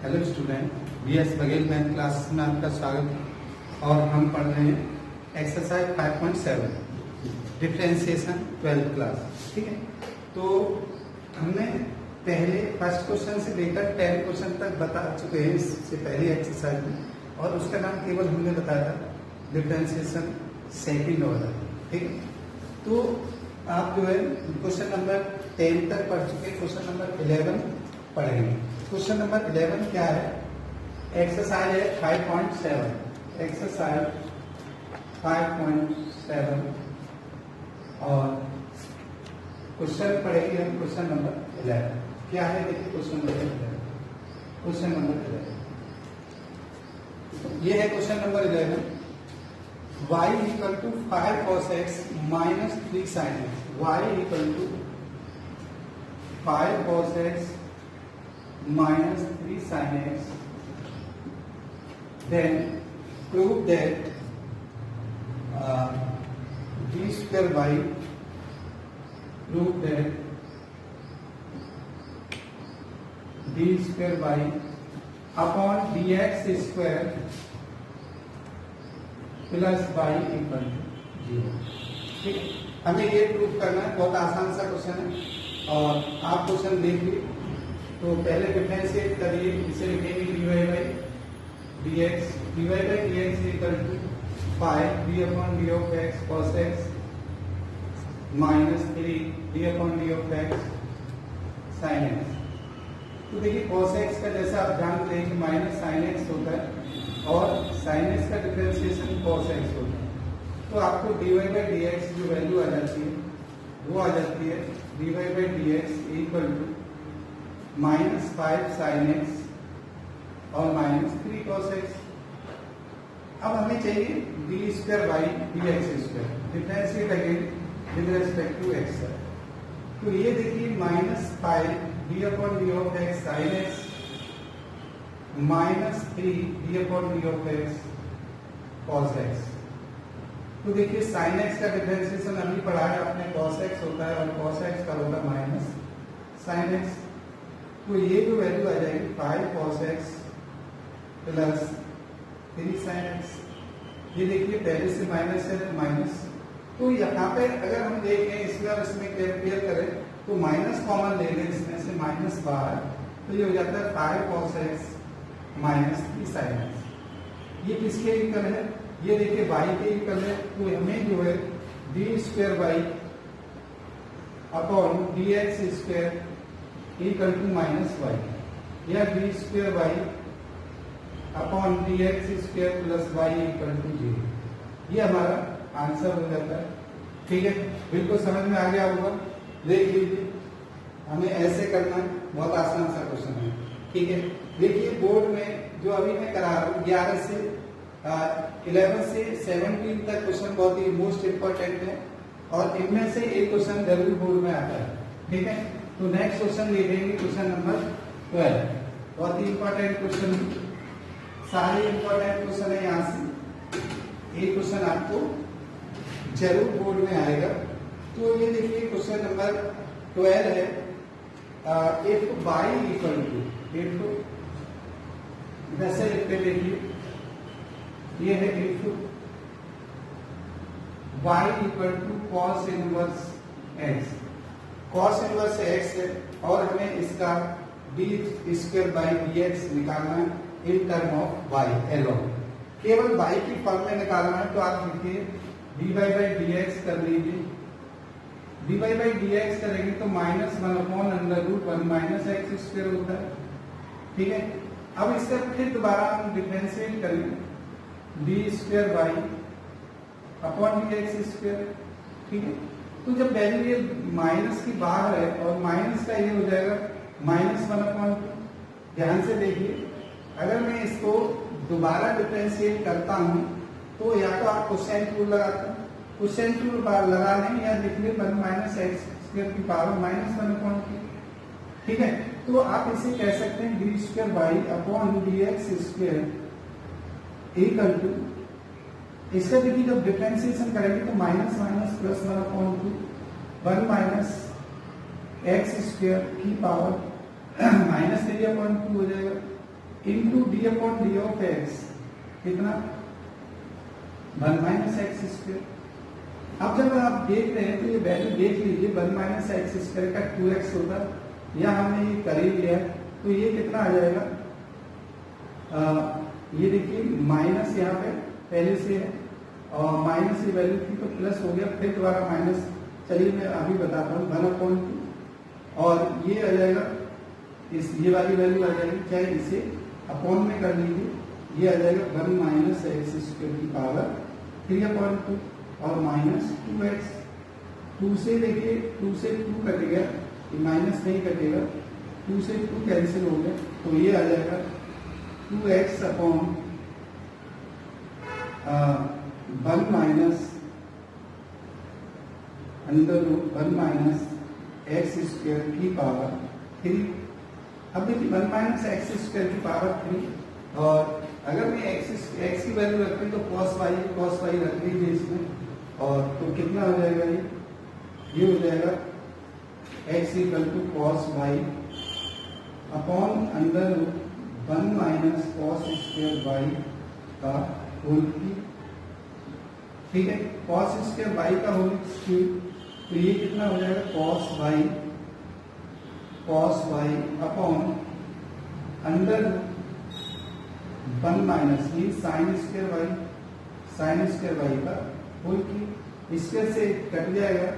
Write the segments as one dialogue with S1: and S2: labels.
S1: Hello student, BS Baghel math class में आपका स्वागत। और हम पढ़ रहे हैं एक्सरसाइज 5.7 डिफरेंशिएशन 12th क्लास। ठीक है, तो हमने पहले फर्स्ट क्वेश्चन से लेकर 10 क्वेश्चन तक बता चुके हैं इससे पहले एक्सरसाइज में, और उसका नाम केवल हमने बताया था डिफरेंशिएशन सेकंड ऑर्डर। ठीक है, तो आप जो है क्वेश्चन नंबर 10 तक पढ़ चुके, क्वेश्चन नंबर 11 पढ़ेंगे। क्वेश्चन नंबर 11 क्या है? एक्सरसाइज है 5.7, एक्सरसाइज 5.7 और क्वेश्चन पढ़ेंगे हम क्वेश्चन नंबर 11। क्या है देखिए क्वेश्चन नंबर 11। क्वेश्चन नंबर 11 ये है question number 11। y equal to 5 cos x minus 3 sin x, y equal to 5 cos x minus 3 sin x, then prove that d square y, prove that d square y upon dx square plus y equal to 0। ठीक है, हमें ये prove करना है, बहुत आसान सा question है और आप क्वेश्चन देखिए। तो पहले डिफरेंशिएट करिए, इसे लिखेंगे dy by dx, dy by dx equal to 5 d upon d of x cos x minus 3 d upon d of x sin x। तो देखिए cos x का जैसा आप जानते हैं कि माइनस sin x होता है और sin x का डिफरेंशिएशन cos x होता है। तो आपको dy बाई dx जो वैल्यू आ जाती है वो आ जाती है dy by dx equal to minus 5 sin x और माइनस 3 cos x। अब हमें चाहिए d square by d x square, differentiate again with respect to x. तो ये देखिए minus 5 d upon d of x sin x minus 3 d upon d of x cos x। तो देखिए sin x का differentiation अभी पढ़ा है आपने, cos x होता है और cos x का होता है माइनस sin x। तो ये जो वैल्यू आ जाएगी 5 cos x plus 3 sin x। ये देखिए पहले से माइनस है तो माइनस, तो यहाँ पे अगर हम देखें इसमें और इसमें क्लियर करें तो माइनस कॉमन ले लें इसमें से, माइनस बाहर, तो ये हो जाता है 5 cos x minus 3 sin x। ये किसके इक्वल है? ये देखिए y के इक्वल है। तो हमें जो है d square y upon d x square equal to minus y, या d square y upon d x square plus y equal to 0। ये हमारा आंसर हो जाता है। ठीक है, बिल्कुल समझ में आ गया होगा। देख लीजिए, हमें ऐसे करना है, बहुत आसान सा क्वेश्चन है। ठीक है, देखिए बोर्ड में जो अभी मैं करा रहा हूँ 11 से 11 से 17 तक क्वेश्चन बहुत ही मोस्ट इम्पोर्टेंट है और इनमें से एक क्वेश्चन जरूर बोर्ड में आता है। ठीक है, तो नेक्स्ट क्वेश्चन देखेंगे क्वेश्चन नंबर 12, बहुत ही इंपॉर्टेंट क्वेश्चन, सारे इंपॉर्टेंट क्वेश्चन है। यहाँ से एक क्वेश्चन आपको जरूर बोर्ड में आएगा। तो ये देखिए क्वेश्चन नंबर 12 है, if y equal to, if वैसे लिखते देखिए, ये है if y equal to cos inverse x, cos inverse x है और हमें इसका d square by d x निकालना है in term of y alone. केवल y की फॉर्म में निकालना है, तो आप लिखिए d y by d x कर लीजिए। D y by d x करेंगे तो minus 1 upon under root 1 minus x square होता है। ठीक है, अब इसका फिर दोबारा हम डिफरेंशिएट करेंगे D square by upon d x square. ठीक है, तो जब वैल्यू ये माइनस की बाहर है और माइनस का ये हो जाएगा माइनस 1 अपॉन 2। ध्यान से देखिए, अगर मैं इसको दोबारा डिफरेंशिएट करता हूं तो या तो आप कोसाइन टूल लगाते हैं, कोसाइन टूल लगा लें, या लिख लें 1 माइनस एक्स स्क्वायर की पावर माइनस 1 अपॉन 2। ठीक है, तो आप इसे कह सकते हैं d square by upon d x square equal to, इसका देखिए जब डिफरेंशिएशन करेंगे तो minus minus plus 1 upon 2, 1 minus x square की पावर माइनस 3 अपॉन 2 हो जाएगा into d upon d of x कितना 1 माइनस एक्स स्क्वायर। अब जब आप देख रहे हैं तो ये वैल्यू देख लीजिए 1 माइनस एक्स स्क्वायर का 2x होता है, या हमने ये कर ही लिया तो ये कितना आ जाएगा, ये देखिए माइनस यहाँ पे पहले से है और माइनस की वैल्यू थी तो प्लस हो गया, फिर दोबारा माइनस, चलिए मैं अभी बताता हूँ 1/2 और ये आ जाएगा इस ये वाली वैल्यू आ जाएगी, चाहे इसे अपॉन में कर लीजिए, ये आ जाएगा 1 माइनस एक्स स्क्वायर की पावर 3/2 और माइनस 2x। 2 से देखिए 2 से 2 कट गया, ये माइनस नहीं कटेगा, 2 से 2 कैंसिल हो गया तो ये आ जाएगा 2x upon 1 minus under root 1 minus x square की पावर 3। अब देखिए 1 माइनस एक्स स्क्वायर की पावर 3 और अगर मैं एक्स की वैल्यू रखें तो cos y रख लीजिए इसमें, और तो कितना हो जाएगा ये हो जाएगा x equal to cos y upon under root 1 minus cos square y का होल क्यूब। ठीक है, cos स्क्वायर y का होल क्यूब, तो ये कितना हो जाएगा cos y upon under 1 minus ये साइन स्क्वायर y का होल क्यूब। स्क्वायर से कट जाएगा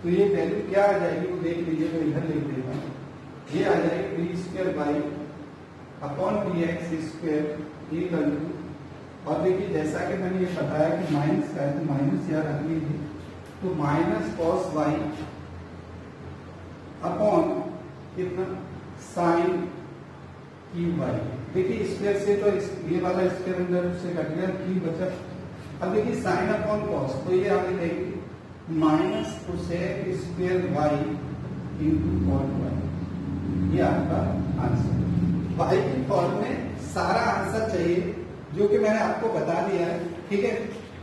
S1: तो ये वैल्यू क्या आ जाएगी वो देख लीजिए, तो इधर लिख देता हूँ, ये आ जाएगी d square y upon dx square equal to, और देखिए जैसा कि मैंने ये बताया कि माइनस का है तो माइनस यहाँ रख लीजिए, तो माइनस cos y अपॉन कितना साइन क्यूब y। देखिए स्क्वायर से तो ये वाला स्क्वायर अंदर से कट गया, क्यूब बचा। अब देखिए साइन अपॉन कॉस, तो ये आगे देखिए minus cosec square y into cot y, ये आपका आंसर। y की फॉर्म में सारा आंसर चाहिए जो कि मैंने आपको बता दिया है। ठीक है,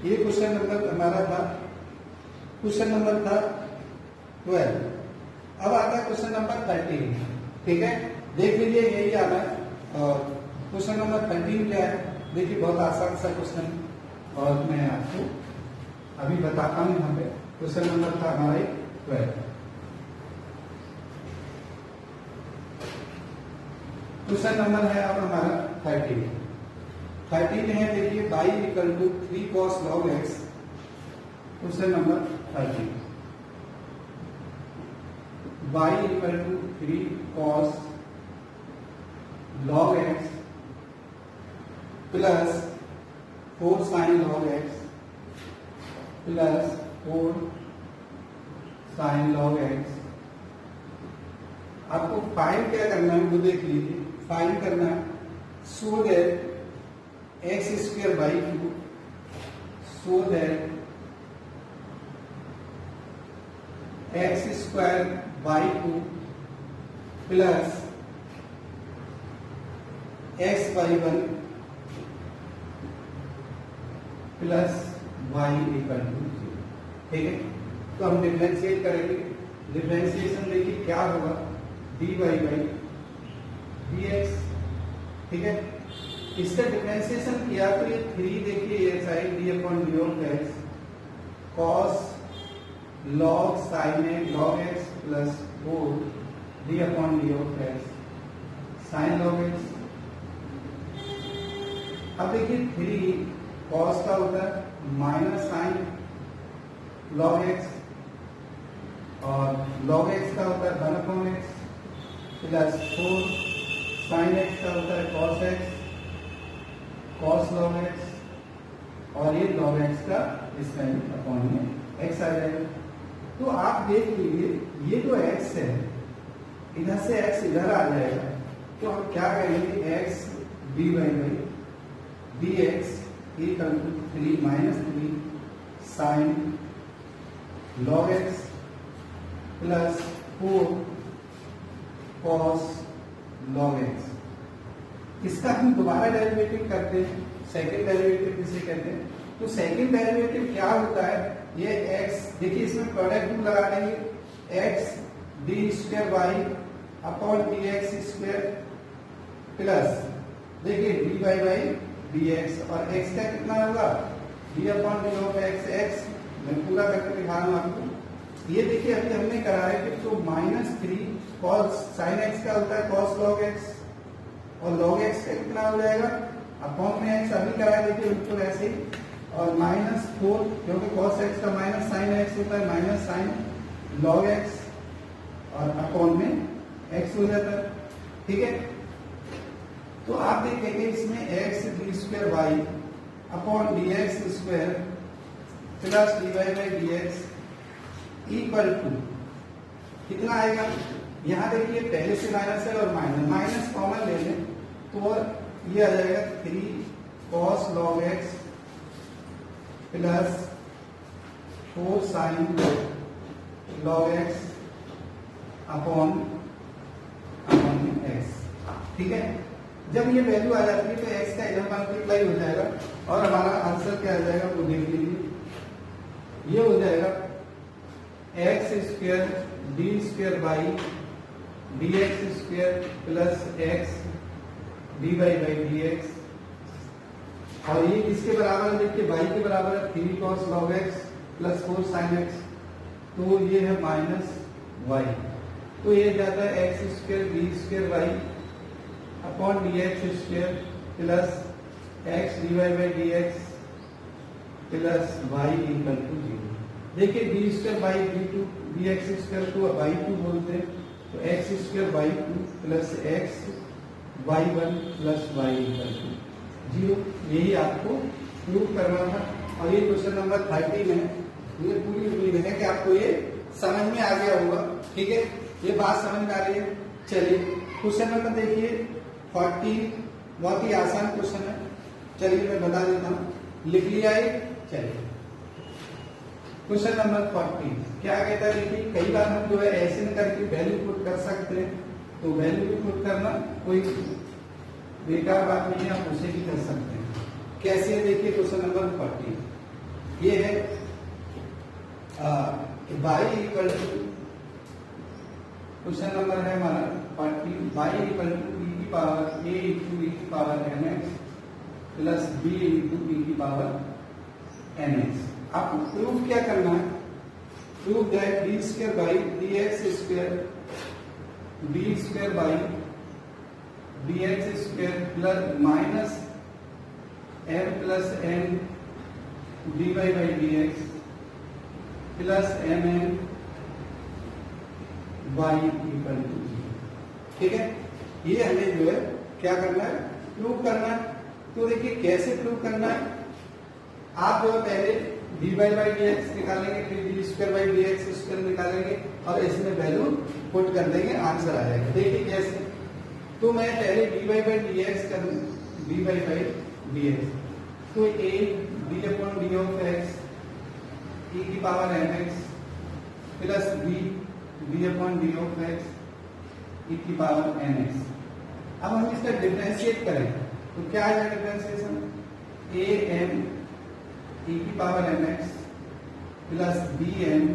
S1: ये क्वेश्चन नंबर हमारा था, क्वेश्चन नंबर था 12। अब आता है क्वेश्चन नंबर 13। ठीक है, देख लीजिए यही आ रहा है। और क्वेश्चन नंबर 13 क्या है, देखिए बहुत आसान सा क्वेश्चन, और मैं आपको अभी बताता हूँ। यहाँ पे क्वेश्चन नंबर था हमारा 12। क्वेश्चन नंबर है अब हमारा 13 है, देखिए y equal to 3 cos log x। Question number 13, y equal to 3 cos log x plus 4 sin log x plus 4 sin log x। आपको फाइंड क्या करना है वो देख लीजिए, फाइंड करना है so that x square by q, so that x square by 2 plus x by 1 plus y equal to 0। ठीक है, तो हम डिफरेंशिएट करेंगे। डिफरेंशिएशन देखिए क्या होगा, dy बाई dx। ठीक है, इसका डिफरेंशिएशन किया तो ये 3 देखिए ये sine d upon d of x cos log sin a log x plus 4 d upon d of x sin log x। अब देखिए 3 cos का होता है माइनस साइन log x, और log x का होता है 1 upon x plus 4 sin x का होता है cos x, cos log x, और ये log x का इसमें अपॉन में x आ जाएगा। तो आप देख लीजिए ये जो x है इधर से x इधर आ जाएगा, तो हम क्या करेंगे x dy by dx equal to 3 minus 3 sine log x plus 4 cos log x। इसका हम दोबारा डेरिवेटिव करते हैं, सेकंड डेरिवेटिव किसे कहते हैं, तो सेकंड डेरिवेटिव क्या होता है, ये x देखिए इसमें प्रोडक्ट रूल लगा देंगे, x d square y upon d x square plus देखिए d y by d x, और एक्स का कितना होगा d upon d of x x. मैं पूरा करके दिखा रहा हूँ आपको। ये देखिए अभी हमने करा है कि तो -3 cos sin x का होता है cos log x, और log x का कितना हो जाएगा अपॉन में x अभी करा है, देखिए बिल्कुल ऐसे ही, और -4 क्योंकि cos x का माइनस sin x होता है माइनस sin log x, और अपॉन में x हो जाता है। ठीक है, तो आप देखेंगे इसमें x d square y upon d x square plus d y by d x equal to कितना आएगा। यहाँ देखिए पहले से माइनस है और माइनस कॉमन ले लें तो ये आ जाएगा 3 cos log x plus 4 sin log x upon x। ठीक है, जब ये वैल्यू आ जाती है तो x का इधर मल्टीप्लाई हो जाएगा और हमारा आंसर क्या आ जाएगा वो देख लीजिए। ये हो जाएगा x square d square by d x square plus x d y by d x, और ये किसके बराबर है देखिए y के बराबर है 3 cos log x plus 4 sin x, तो ये है माइनस y, तो ये जाता है x square d square y upon d x square plus x d y by d x plus y equal to 0। देखिए d square by d x square को by 2 बोलते हैं, तो x square by 2 plus x y 1 plus y equal to 0। यही आपको prove करना था, और ये क्वेश्चन नंबर 30 में मुझे पूरी उम्मीद है कि आपको ये समझ में आ गया होगा। ठीक है, ये बात समझ में आ रही है। चलिए क्वेश्चन नंबर देखिए 40, बहुत ही आसान क्वेश्चन है। चलिए मैं बता देता हूँ, लिख लिया है। चलिए क्वेश्चन नंबर 40 क्या कहता है, देखिए कई बार हम जो है ऐसे न करके वैल्यू पुट कर सकते हैं, तो वैल्यू भी पुट करना कोई बेकार बात नहीं है, आप उसे भी कर सकते हैं। कैसे है देखिए क्वेश्चन नंबर 40, ये है y equal to, question number है हमारा 40, y इक्वल टू e की पावर a इंटू e की power mx plus b into e की पावर mx। आपको प्रूफ क्या करना है, proof that d square by d x square d square by d x square plus minus m plus n d y by d x plus m n y equal to 0। ठीक है, ये हमें जो है क्या करना है, प्रूव करना है। तो देखिए कैसे प्रूव करना है, आप जो है पहले d y by d x निकालेंगे, फिर d square by d x square निकालेंगे, और इसमें वैल्यू पुट कर देंगे, आंसर आ जाएगा। देखिए कैसे, तो मैं पहले d y by d x कर दूं, d y by d x, तो a d upon d of x e की power mx plus b d upon d of x e की पावर nx। अब हम इसका डिफरेंशिएट करें तो क्या आ जाएगा डिफरेंशिएशन, a m e की power mx plus b m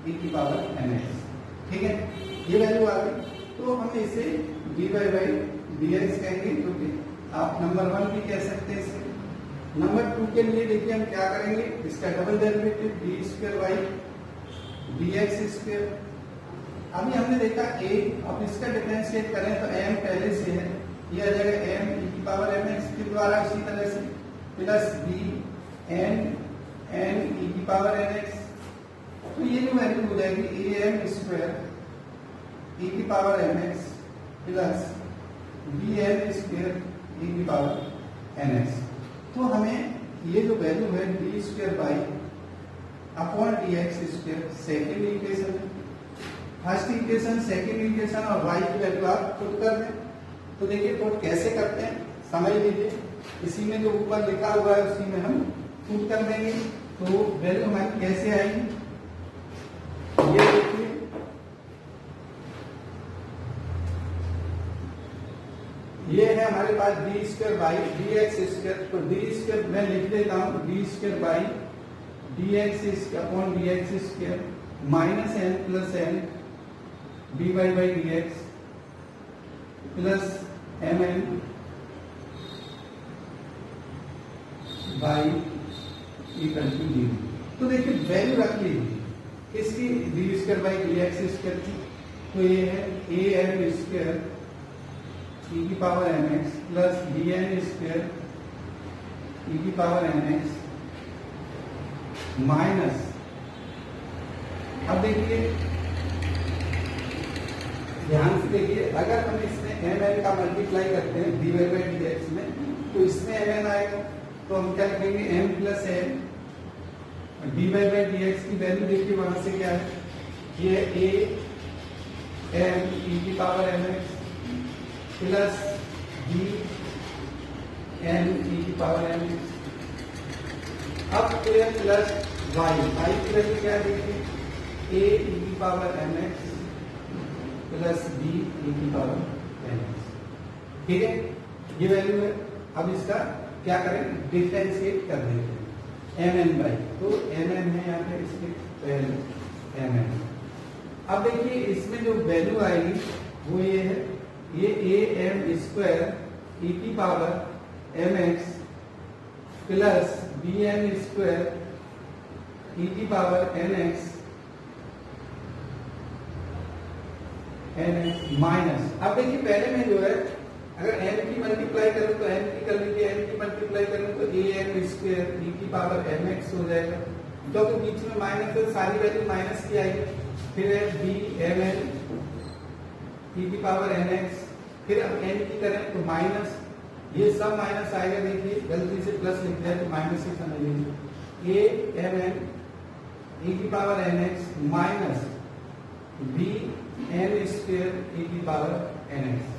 S1: e की पावर nx। ठीक है, ये वैल्यू आ गई, तो हम इसे dy बाई dx कहेंगे, तो आप नंबर 1 भी कह सकते हैं इसे। नंबर 2 के लिए देखिए हम क्या करेंगे, इसका double derivative D square by d x square. अभी हमने देखा a, अब इसका डिफरेंशिएट करें तो m पहले से है, ये आ जाएगा m e की पावर mx के द्वारा इसी तरह से plus b n n e की पावर nx, तो ये जो वैल्यू हो जाएगी a m स्क्वायर e की power mx plus b n square e की पावर nx। तो हमें ये जो वैल्यू है d square by upon d x square second equation, first equation, second equation, और y की वैल्यू आप पुट कर दें। तो देखिए पुट कैसे करते हैं समझ लीजिए, इसी में जो ऊपर लिखा हुआ है उसी में हम पुट कर देंगे, तो वैल्यू हमारी कैसे आएगी, ये देखिए ये है हमारे पास d square by d x square, तो डी स्क्वायर मैं लिख देता हूँ, d square by d x upon d x square minus n plus n d y by d x plus m n by equal to 0। तो देखिए value रख लीजिए इसकी d square by d x square की, तो ये है a n square e की power m x plus b n square e की पावर एम एक्स माइनस, अब देखिए ध्यान से देखिए, अगर हम इसमें एम एन का मल्टीप्लाई करते हैं d y by d x में, तो इसमें एम एन आएगा, तो हम क्या लिखेंगे m plus n, d y by d x की वैल्यू देखिए वहां से क्या है, ये ए एम ई की power m x plus b n e की पावर एम एक्स, अब ये प्लस वाई, वाई की वैल्यू क्या देखिए ए ई की power m x plus b e की पावर एम एक्स, ठीक है, ये वैल्यू है। अब इसका क्या करें, डिफरेंशिएट कर देते हैं एम एन बाई, तो एम एन है यहाँ पे इसके वैल्यू एम एन। अब देखिए इसमें जो वैल्यू आएगी वो ये है, ये ए एम स्क्वायर ई की power m x plus b n square e की पावर एन एक्स माइनस, अब देखिए पहले में जो है अगर n की मल्टीप्लाई करूं तो n की कर लीजिए, n की मल्टीप्लाई करूं तो a n स्क्वायर e की पावर mx हो जाएगा, क्योंकि बीच में माइनस है, सारी वैल्यू माइनस की आएगी, फिर है b mn e की पावर nx, फिर अब n की करें तो माइनस, ये सब माइनस आएगा, देखिए गलती से प्लस लिख दिया तो माइनस ही समझ लीजिए, a mn e की power nx minus b n square e की पावर nx।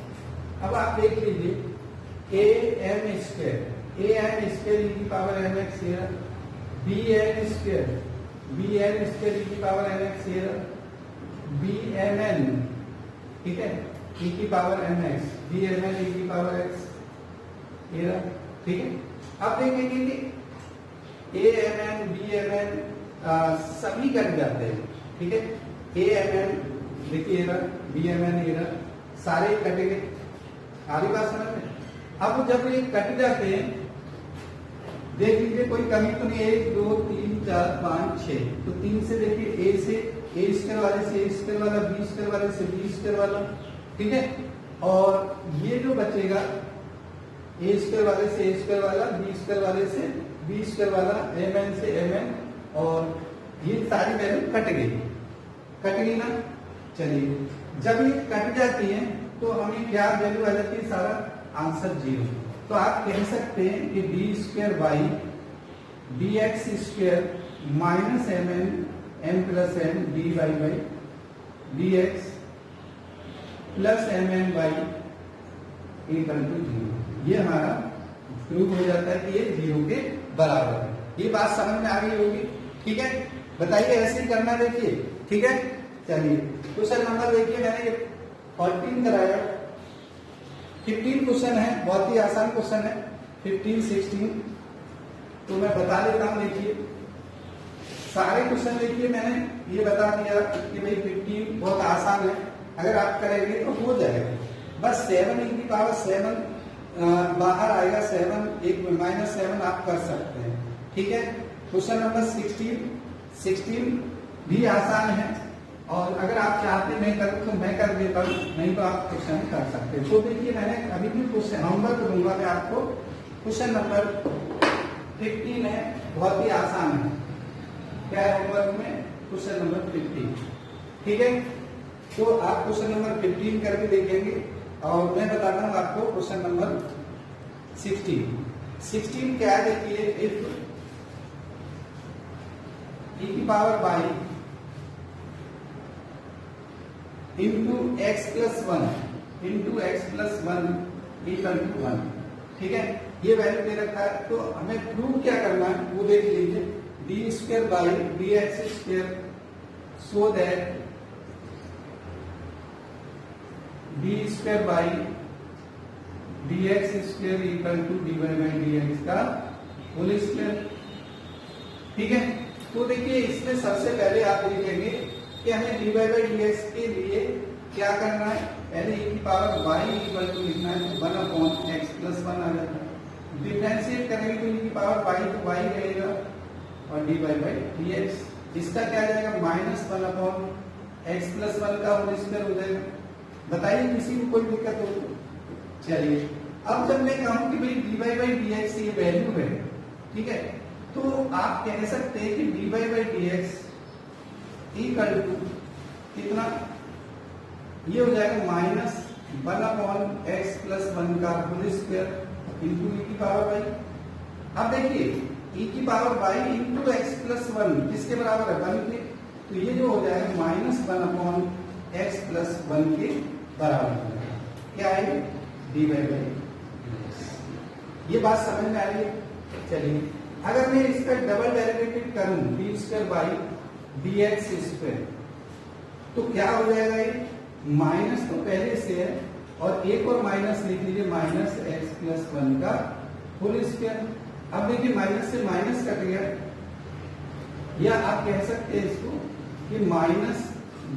S1: अब आप देख लीजिए ए एम स्क्वायर ई की power m x b n square e की power m x b m n, ठीक है, ई की power m x b m n e की पावर एक्स, ठीक है। अब देखेंगे कि a m n b m n सभी कट जाते हैं, ठीक है, ए एम एन देखिए बी एम एन सारे कटेंगे, आगे बात समझ में। अब जब ये कट जाते हैं देख लीजिए कोई कमी तो नहीं, 1 2 3 4 5 6, तो 3 से देखिए ए से ए स्क्वायर वाले से ए स्क्वायर वाला, बी स्क्वायर वाले से बी स्क्वायर वाला, ठीक है, और ये जो बचेगा ए स्क्वायर वाले से ए स्क्वायर वाला, बी स्क्वायर वाले से बी स्क्वायर वाला, एम एन से एम एन, और ये सारी वैल्यू कट गई ना। चलिए जब ये कट जाती है तो हमें क्या वैल्यू आ जाती है, सारा आंसर 0। तो आप कह सकते हैं कि d square by d x square minus m n m plus n d y by d x plus m n by equal to 0, ये हमारा प्रूव हो जाता है कि ये 0 के बराबर है। ये बात समझ में आ गई होगी, ठीक है, बताइए ऐसे ही करना, देखिए, ठीक है। चलिए क्वेश्चन नंबर देखिए, मैंने 14 कराया, 15 क्वेश्चन है, बहुत ही आसान क्वेश्चन है, 15 16, तो मैं बता देता हूं। देखिए सारे क्वेश्चन देखिए मैंने ये बता दिया कि भाई 15 बहुत आसान है, अगर आप करेंगे तो हो जाएगा, बस 7 e की पावर 7 बाहर आएगा, 7 एक -7 आप कर सकते हैं, ठीक है। क्वेश्चन नंबर 16 भी आसान है, और अगर आप चाहते मैं करूं तो मैं कर देता हूं, नहीं तो आप क्वेश्चन कर सकते हैं। तो देखिए मैंने अभी भी क्वेश्चन होमवर्क दूंगा मैं आपको, क्वेश्चन नंबर 15 है, बहुत ही आसान है, क्या है होमवर्क में, क्वेश्चन नंबर 15, ठीक है। तो आप क्वेश्चन नंबर 15 करके देखेंगे, और मैं बताता हूं आपको क्वेश्चन नंबर 16 क्या है, देखिए इफ e की power by into x plus one equal to 1, ठीक है, ये वैल्यू दे रखा है। तो हमें प्रूव क्या करना है वो देख लीजिए, d square by d x square so that d square by d x square equal to d y by d x का होल स्क्वायर, ठीक है। तो देखिए इसमें सबसे पहले आप देखेंगे कि हमें d y by d x के लिए क्या करना है, पहले e की पावर y इक्वल टू लिखना है 1/x प्लस 1 आ जाता है, डिफरेंशिएट करेंगे तो e की पावर y तो y रहेगा और dy बाई dx। इसका क्या आ जाएगा माइनस 1 अपॉन x प्लस 1 का होल स्क्वायर हो जाएगा। बताइए किसी को कोई दिक्कत हो तो? चलिए अब जब मैं कहूं कि भाई dy बाई dx ये वैल्यू है, ठीक है, तो आप कह सकते हैं कि dy by dx equal to कितना, ये हो जाएगा माइनस 1 अपॉन एक्स प्लस 1 का होल स्क्वायर इंटू ई की पावर वाई। अब देखिए ई की power y into x plus 1 किसके बराबर है 1 के, तो ये जो हो जाएगा माइनस 1 अपॉन एक्स प्लस 1 के बराबर हो जाएगा। क्या है डी वाई बाई dx। ये बात समझ में आ रही है? चलिए अगर मैं इसका डबल डेरिवेटिव करूं D square by d x square तो क्या हो जाएगा, ये माइनस तो पहले से है और एक और माइनस लिख लीजिए माइनस एक्स प्लस 1 का होल स्क्वायर। अब देखिए माइनस से माइनस कट गया, या आप कह सकते हैं इसको कि माइनस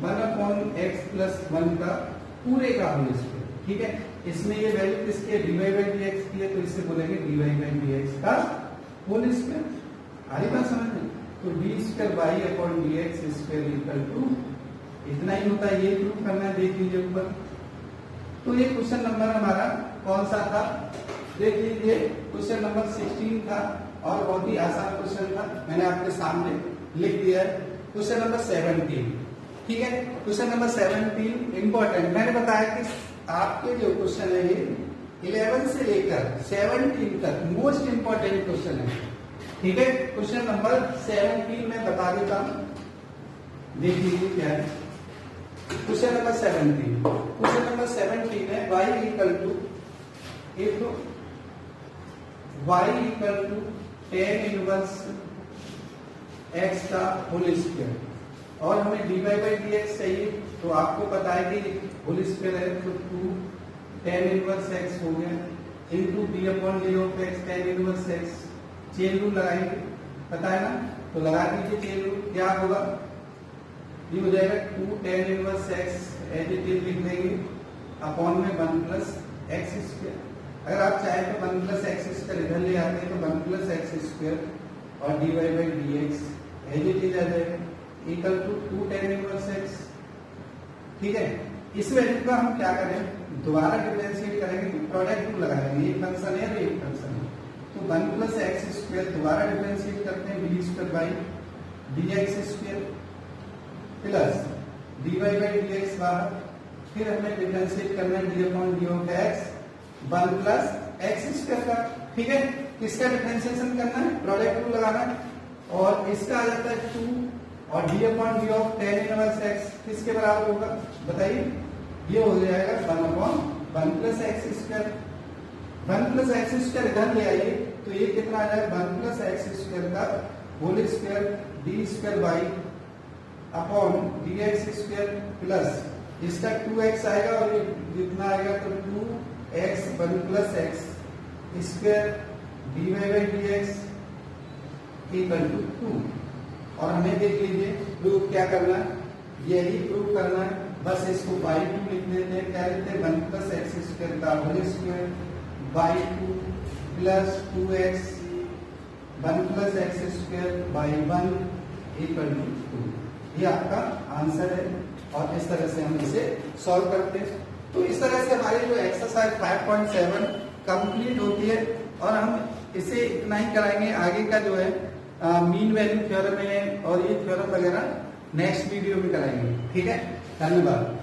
S1: 1 अपॉन एक्स प्लस 1 का पूरे का होल स्क्वायर, ठीक है। इसमें ये वैल्यू किसकी है dy बाई dx की है, तो इससे बोलेंगे dy बाई dx का होल स्क्वायर। आ रही बात समझ में? तो d square by upon dx square equal to इतना ही होता है, ये प्रूव करना है। देख लीजिए ऊपर, तो ये क्वेश्चन नंबर हमारा कौन सा था, देख लीजिए क्वेश्चन नंबर 16 था और बहुत ही आसान क्वेश्चन था, मैंने आपके सामने लिख दिया है। क्वेश्चन नंबर 17, ठीक है, क्वेश्चन नंबर 17 इंपॉर्टेंट। मैंने बताया कि आपके जो क्वेश्चन है ये 11 से लेकर 17 तक मोस्ट इंपॉर्टेंट क्वेश्चन है, ठीक है। क्वेश्चन नंबर 17 में बता देता हूं, देख लीजिए क्या है। क्वेश्चन नंबर 17 है y equal to tan inverse x का होल स्क्वायर और हमें dy बाई dx चाहिए, तो आपको पता है कि होल स्क्वायर है तो 2 tan इनवर्स x हो गया into d upon d of x tan inverse x। Chain rule लगाएंगे, पता है ना, तो लगा दीजिए चेन रूल। क्या होगा, ये हो जाएगा 2 tan inverse x as it is लिख देंगे अपॉन में 1 प्लस एक्स स्क्वायर। अगर आप चाहे तो 1 प्लस एक्स स्क्वायर इधर ले आते हैं तो 1 प्लस एक्स स्क्वायर और dy by dx as it is आ जाएगा equal to 2 tan inverse x, ठीक है। इस वैल्यू का हम क्या करें, दोबारा डिफरेंशिएट करेंगे तो प्रोडक्ट रूल लगाएंगे, एक फंक्शन है और एक फंक्शन है, तो 1 प्लस एक्स स्क्वायर दोबारा डिफरेंशिएट करते हैं d square by dx square plus dy by dx बाहर, फिर हमें डिफरेंशिएट करना है d upon d of x 1 plus x square का, ठीक है। किसका डिफरेंशिएशन करना है, प्रोडक्ट रूल लगाना है, और इसका आ जाता है 2 और d upon d of tan inverse x किसके बराबर होगा बताइए, ये हो जाएगा 1 upon 1 plus x square. 1 plus x square इधर ले आइए तो ये कितना आ जाएगा 1 प्लस एक्स स्क्वायर का whole square d square by upon dx square plus इसका 2x आएगा और ये जितना आएगा तो 2x 1 plus x square dy by dx equal to 2। और हमें देख लीजिए प्रूफ क्या करना है, यही प्रूफ करना है, बस इसको बाई 2 लिख देते हैं। क्या लिखते हैं 1 प्लस एक्स स्क्वायर का whole square by 2 plus 2x 1 plus x square by 1 equal to 2। ये आपका आंसर है और इस तरह से हम इसे सॉल्व करते हैं। तो इस तरह से हमारी जो एक्सरसाइज 5.7 कंप्लीट होती है और हम इसे इतना ही कराएंगे। आगे का जो है मीन वैल्यू थ्योरम है और ये थ्योरम वगैरह नेक्स्ट वीडियो में कराएंगे, ठीक है। धन्यवाद।